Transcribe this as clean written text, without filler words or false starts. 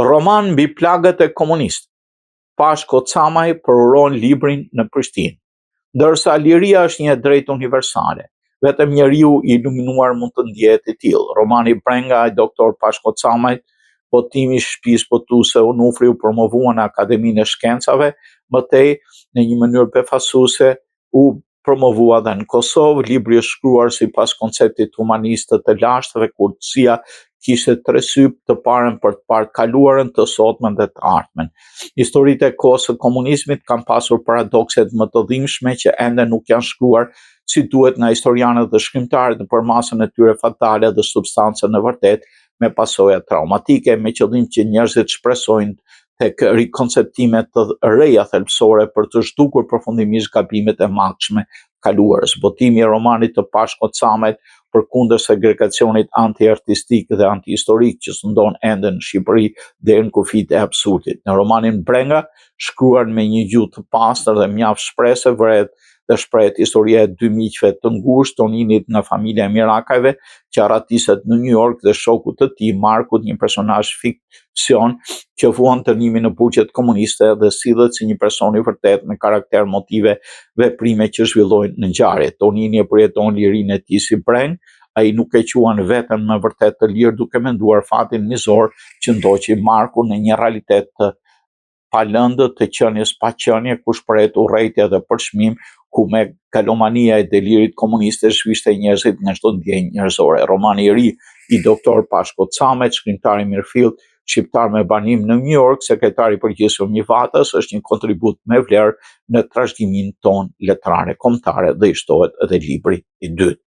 Roman mbi plagët e komunist. Pashko Camaj përuron librin në Prishtinë. Ndërsa liria është një drejtë universale, vetëm njeriu i iluminuar mund të ndjehet i tillë. Romani Brenga e doktor Pashko Camajt, botimi i shtëpisë botuese Onufri u promovua në Akademinë e Shkencave, mëtej në një mënyrë befasuese u promovua dhe në Kosovë. Libri është shkruar sipas konceptit humanist të lashtë dhe kurtësia kishte tre sy, të parën për të parë kaluarën, të sotmen dhe të ardhmen. Historitë e kohës së komunizmit kanë pasur paradokset më të dhimbshme që ende nuk janë shkruar si duhet nga historianët dhe shkrimtarët në përmasën e tyre fatale dhe substancën e vërtet me pasoja traumatike, me qëllim që njerëzit shpresojnë tek rikonceptime të reja thelbësore për të zhdukur përfundimisht gabimet e makshme kaluarës. Botimi i romanit të Pashko Camajt përkundër segregacionit anti-artistik dhe anti-historik që sundon ende në Shqipëri deri në kufijtë e absurdit. Në romanin Brenga, shkruar me një gjuhë të pastër dhe mjaft shprehse, vëret dhe shprehet historia e dy miqve të ngushtë, Toninit nga familja e Mirakajve, që arratiset në New York, dhe shokut të tij, Markut, një personazh fiksion që vuan dënimin në burgjet komuniste dhe sillet si një person i vërtet me karakter, motive, veprime që zhvillojnë në ngjarje. Tonini e përjeton lirinë e tij si Breng, ai nuk e quan veten më vërtet të lirë duke menduar fatin mizor që ndoqi Marku në një realitet të palëndët të qenies pa qenie, ku shprehet urrejtje dhe përçmim, ku me galomania e delirit komuniste zhvishte njerëzit nga çdo ndjenjë njerëzore. Romani i ri i doktor Pashko Camajt, shkrimtari mirëfill, shqiptar me banim në New York, sekretari i përgjithshëm i Vatës, është një kontribut me vlerë në trashëgiminë tonë letrare kombëtare dhe i shtohet edhe libri i dytë.